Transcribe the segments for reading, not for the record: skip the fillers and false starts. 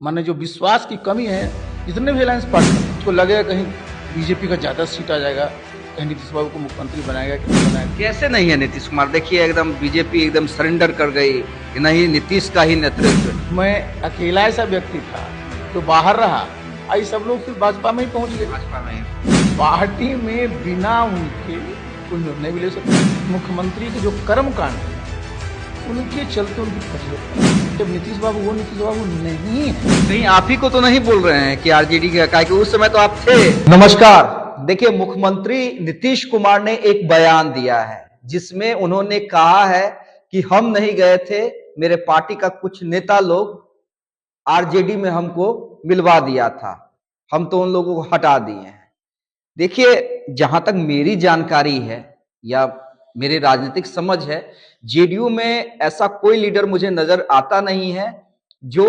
माने जो विश्वास की कमी है, जितने भी अलायंस पार्टनर उसको लगेगा कहीं बीजेपी का ज्यादा सीट आ जाएगा, कहीं नीतीश बाबू को मुख्यमंत्री बनाएगा कि नहीं बनाएगा। कैसे नहीं है नीतीश कुमार? देखिए एकदम बीजेपी एकदम सरेंडर कर गई कि नहीं, नीतीश का ही नेतृत्व। मैं अकेला ऐसा व्यक्ति था जो बाहर रहा, आई सब लोग फिर भाजपा में ही पहुंच गए। भाजपा में पार्टी में बिना उनके कोई निर्णय भी ले सकते। मुख्यमंत्री के जो कर्म कांड है उनके चलते उनकी फजीहत, जब नीतीश बाबू वो नीतीश बाबू नहीं है। कहीं आप ही को तो नहीं बोल रहे हैं कि आरजेडी का, कि उस समय तो आप थे। नमस्कार। देखिए, मुख्यमंत्री नीतीश कुमार ने एक बयान दिया है जिसमें उन्होंने कहा है कि हम नहीं गए थे, मेरे पार्टी का कुछ नेता लोग आरजेडी में हमको मिलवा दिया था, हम तो उन लोगों को हटा दिए हैं। देखिए, जहां तक मेरी जानकारी है या मेरी राजनीतिक समझ है, जेडीयू में ऐसा कोई लीडर मुझे नजर आता नहीं है जो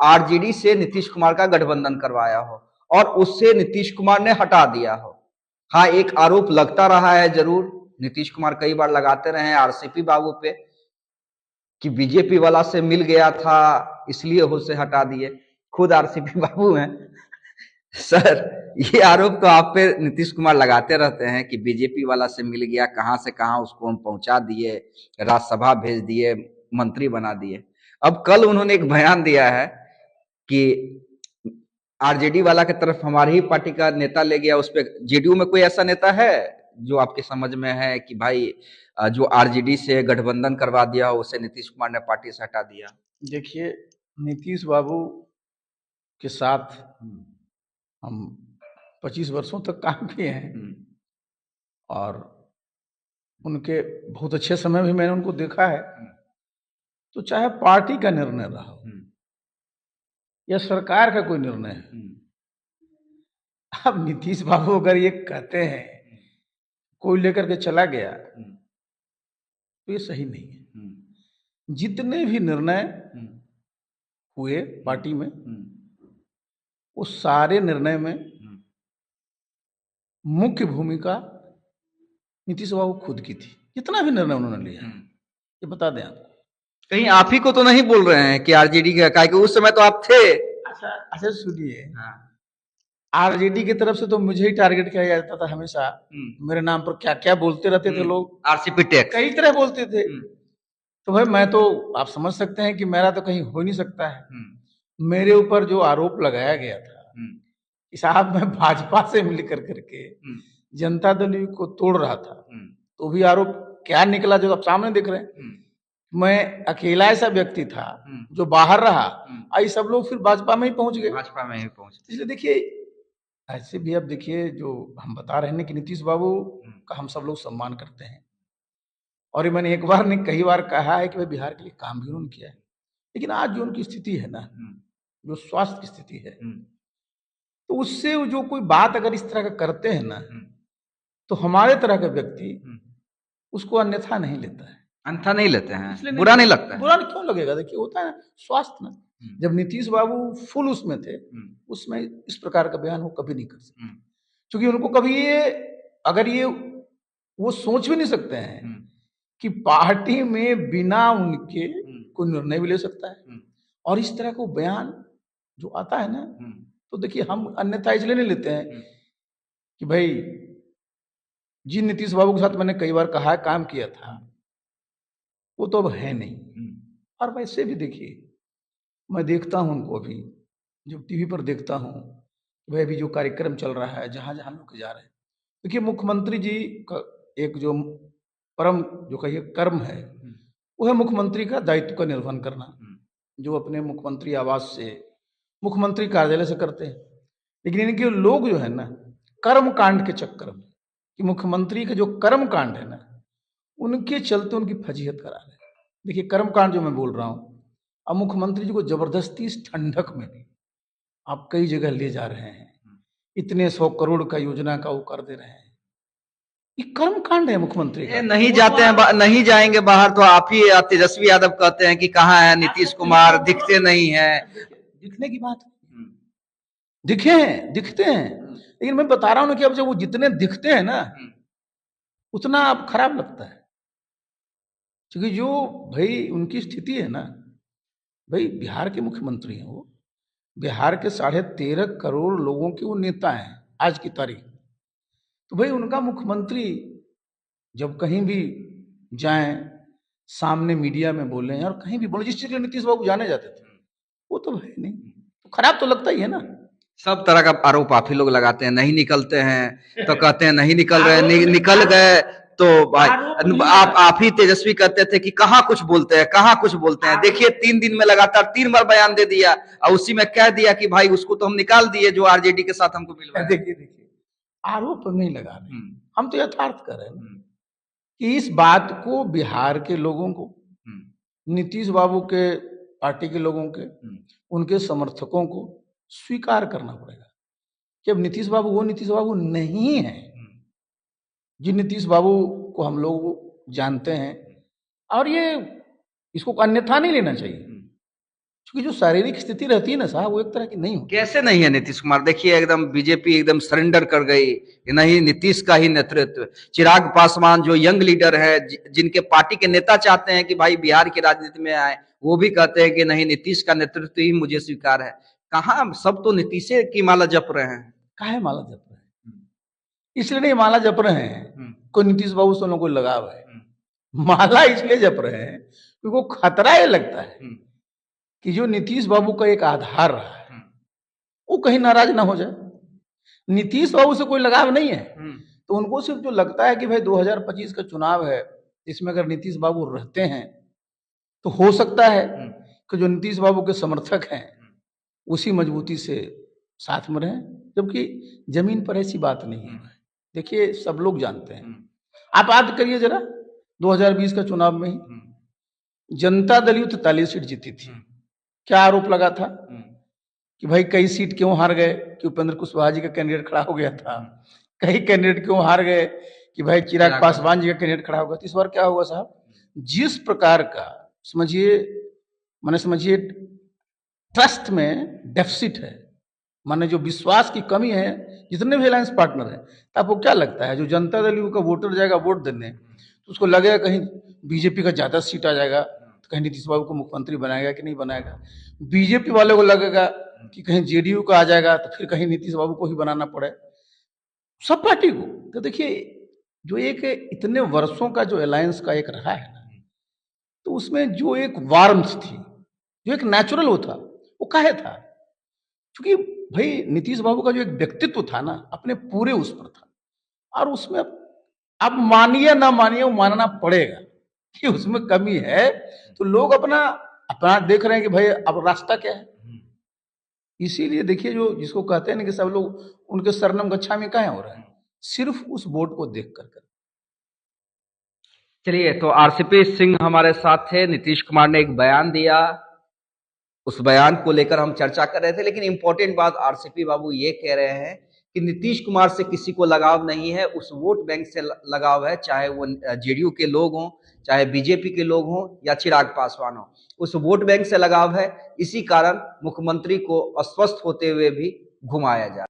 आरजेडी से नीतीश कुमार का गठबंधन करवाया हो और उससे नीतीश कुमार ने हटा दिया हो। हाँ, एक आरोप लगता रहा है जरूर, नीतीश कुमार कई बार लगाते रहे हैं आरसीपी बाबू पे कि बीजेपी वाला से मिल गया था इसलिए उसे हटा दिए। खुद आरसीपी बाबू हैं सर, ये आरोप तो आप पे नीतीश कुमार लगाते रहते हैं कि बीजेपी वाला से मिल गया, कहां से कहां उसको हम पहुंचा दिए, राज्यसभा भेज दिए, मंत्री बना दिए। अब कल उन्होंने एक बयान दिया है कि आरजेडी वाला की तरफ हमारी ही पार्टी का नेता ले गया। उस पर जेडीयू में कोई ऐसा नेता है जो आपके समझ में है कि भाई जो आरजेडी से गठबंधन करवा दिया उसे नीतीश कुमार ने पार्टी से हटा दिया? देखिए, नीतीश बाबू के साथ हम 25 वर्षों तक काम किए हैं और उनके बहुत अच्छे समय भी मैंने उनको देखा है। तो चाहे पार्टी का निर्णय रहा हो या सरकार का कोई निर्णय है, अब नीतीश बाबू अगर ये कहते हैं कोई लेकर के चला गया तो ये सही नहीं है। जितने भी निर्णय हुए पार्टी में, वो सारे निर्णय में मुख्य भूमिका नीतीश बाबू खुद की थी। जितना भी निर्णय उन्होंने लिया ये बता दें आपको। कहीं आप ही को तो नहीं बोल रहे हैं कि आरजेडी का, कि उस समय तो आप थे। अच्छा सुनिए, आरजेडी की तरफ से तो मुझे ही टारगेट किया जाता था हमेशा। मेरे नाम पर क्या क्या बोलते रहते थे लोग, आरसीपी टैक्स कई तरह बोलते थे। तो भाई मैं तो, आप समझ सकते हैं कि मेरा तो कहीं हो नहीं सकता है। मेरे ऊपर जो आरोप लगाया गया था कि साहब मैं भाजपा से मिल करके जनता दल को तोड़ रहा था, तो भी आरोप क्या निकला जो आप सामने देख रहे हैं। मैं अकेला ऐसा व्यक्ति था जो बाहर रहा, आई सब लोग फिर भाजपा में ही पहुंच गए। भाजपा में ही पहुंचे। इसलिए देखिए, ऐसे भी अब देखिए जो हम बता रहे हैं कि नीतीश बाबू का हम सब लोग सम्मान करते हैं और ये मैंने एक बार नहीं कई बार कहा है कि भाई बिहार के लिए काम भी उन्होंने किया है। लेकिन आज जो उनकी स्थिति है ना, जो स्वास्थ्य की स्थिति है, तो उससे वो जो कोई बात अगर इस तरह का करते हैं ना, तो हमारे तरह का व्यक्ति उसको अन्यथा नहीं लेता है। अन्यथा नहीं लेते हैं, बुरा नहीं लगता है। बुरा क्यों लगेगा? देखिए होता है स्वास्थ्य ना, जब नीतीश बाबू फुल उसमें थे, उसमें इस प्रकार का बयान वो कभी नहीं कर सकते, क्योंकि उनको कभी ये, अगर ये वो सोच भी नहीं सकते हैं कि पार्टी में बिना उनके कोई निर्णय भी ले सकता है। और इस तरह का बयान जो आता है ना, तो देखिए हम अन्यथा इसलिए नहीं लेते हैं कि भाई जिन नीतीश बाबू के साथ मैंने कई बार कहा काम किया था वो तो अब है नहीं। और वैसे भी देखिए, मैं देखता हूं उनको अभी जब टीवी पर देखता हूं, वह भी जो कार्यक्रम चल रहा है, जहां जहां लोग जा रहे हैं, देखिए मुख्यमंत्री जी का एक जो परम जो कहिए कर्म है, वो है मुख्यमंत्री का दायित्व का निर्वहन करना, जो अपने मुख्यमंत्री आवास से, मुख्यमंत्री कार्यालय से करते हैं। लेकिन इनके लोग जो है ना, कर्म कांड के चक्कर में, कि मुख्यमंत्री का जो कर्म कांड है ना, उनके चलते उनकी फजीहत करा रहे हैं। देखिए कर्म कांड जो मैं बोल रहा हूं, अब मुख्यमंत्री जी को जबरदस्ती इस ठंडक में भी आप कई जगह ले जा रहे हैं, इतने 100 करोड़ का योजना का वो कर दे रहे हैं। ये कर्म कांड है मुख्यमंत्री का। नहीं जाते हैं, नहीं जाएंगे बाहर तो आप ही तेजस्वी यादव कहते हैं कि कहाँ है नीतीश कुमार, दिखते नहीं है। दिखने की बात, दिखे हैं, दिखते हैं, लेकिन मैं बता रहा हूं ना कि अब जब वो जितने दिखते हैं ना, उतना अब खराब लगता है। क्योंकि जो भाई उनकी स्थिति है ना, भाई बिहार के मुख्यमंत्री हैं वो, बिहार के 13.5 करोड़ लोगों के वो नेता हैं आज की तारीख में। तो भाई उनका मुख्यमंत्री जब कहीं भी जाएं, सामने मीडिया में बोले और कहीं भी बोले, जिस चीज के लिए नीतीश बाबू जाने जाते थे वो तो है नहीं, तो खराब तो लगता ही है ना। सब तरह का आरोप आप ही लोग लगाते हैं, नहीं निकलते हैं तो कहते हैं नहीं निकल रहे, निकल गए तो भाई आप ही तेजस्वी कहते थे कि कहाँ कुछ बोलते हैं, कहाँ कुछ बोलते हैं। देखिए 3 दिन में लगातार 3 बार बयान दे दिया और उसी में कह दिया कि भाई उसको तो हम निकाल दिए जो आरजेडी के साथ हमको मिलवाया। देखिए आरोप नहीं लगा रहे, हम तो यथार्थ कर रहे हैं कि इस बात को बिहार के लोगों को, नीतीश बाबू के पार्टी के लोगों के, उनके समर्थकों को स्वीकार करना पड़ेगा कि अब नीतीश बाबू वो नीतीश बाबू नहीं है जिन नीतीश बाबू को हम लोग जानते हैं। और ये इसको अन्यथा नहीं लेना चाहिए, क्योंकि जो शारीरिक स्थिति रहती है ना साहब, वो एक तरह की नहीं होती। कैसे नहीं है नीतीश कुमार? देखिए एकदम बीजेपी एकदम सरेंडर कर गई, नहीं नीतीश का ही नेतृत्व। चिराग पासवान जो यंग लीडर है, जिनके पार्टी के नेता चाहते हैं कि भाई बिहार की राजनीति में आए, वो भी कहते हैं कि नहीं नीतीश का नेतृत्व ही मुझे स्वीकार है। कहाँ, सब तो नीतीश की माला जप रहे हैं। काहे माला जप रहे हैं? इसलिए नहीं माला जप रहे हैं कोई नीतीश बाबू से कोई लगाव है, माला इसलिए जप रहे हैं क्योंकि वो खतरा ये लगता है कि जो नीतीश बाबू का एक आधार रहा है वो कहीं नाराज ना हो जाए। नीतीश बाबू से कोई लगाव नहीं है, तो उनको सिर्फ जो लगता है कि भाई 2025 का चुनाव है, इसमें अगर नीतीश बाबू रहते हैं तो हो सकता है कि जो नीतीश बाबू के समर्थक हैं उसी मजबूती से साथ में रहें, जबकि जमीन पर ऐसी बात नहीं है। देखिए सब लोग जानते हैं, आप याद करिए जरा 2020 का चुनाव में ही जनता दल यूथ 43 सीट जीती थी। क्या आरोप लगा था कि भाई कई सीट क्यों हार गए, कि उपेंद्र कुशवाहा जी का कैंडिडेट खड़ा हो गया था। कई कैंडिडेट क्यों हार गए कि भाई चिराग पासवान जी का कैंडिडेट खड़ा हो गया। इस बार क्या हुआ साहब, जिस प्रकार का समझिए ट्रस्ट में डेफिसिट है, माने जो विश्वास की कमी है जितने भी अलायंस पार्टनर हैं, तो आपको क्या लगता है जो जनता दल का वोटर जाएगा वोट देने तो उसको लगेगा कहीं बीजेपी का ज्यादा सीट आ जाएगा तो कहीं नीतीश बाबू को मुख्यमंत्री बनाएगा कि नहीं बनाएगा। बीजेपी वाले को लगेगा कि कहीं जेडीयू का आ जाएगा तो फिर कहीं नीतीश बाबू को ही बनाना पड़े, सब पार्टी को। तो देखिए जो एक इतने वर्षों का जो अलायंस का एक रहा है ना, तो उसमें जो एक वार्मथ थी, जो एक नेचुरल वो था, वो काहे था, क्योंकि भाई नीतीश बाबू का जो एक व्यक्तित्व था ना अपने पूरे उस पर था, और उसमें अब मानिए ना मानिए वो मानना पड़ेगा कि उसमें कमी है। तो लोग अपना देख रहे हैं कि भाई अब रास्ता क्या है। इसीलिए देखिए जो जिसको कहते हैं ना कि सब लोग उनके सरनम गच्छामी काहे हो रहे हैं, सिर्फ उस वोट को देख कर। चलिए, तो आरसीपी सिंह हमारे साथ थे। नीतीश कुमार ने एक बयान दिया, उस बयान को लेकर हम चर्चा कर रहे थे, लेकिन इंपॉर्टेंट बात आरसीपी बाबू ये कह रहे हैं कि नीतीश कुमार से किसी को लगाव नहीं है, उस वोट बैंक से लगाव है, चाहे वो जेडीयू के लोग हों, चाहे बीजेपी के लोग हों या चिराग पासवान हो, उस वोट बैंक से लगाव है। इसी कारण मुख्यमंत्री को अस्वस्थ होते हुए भी घुमाया जा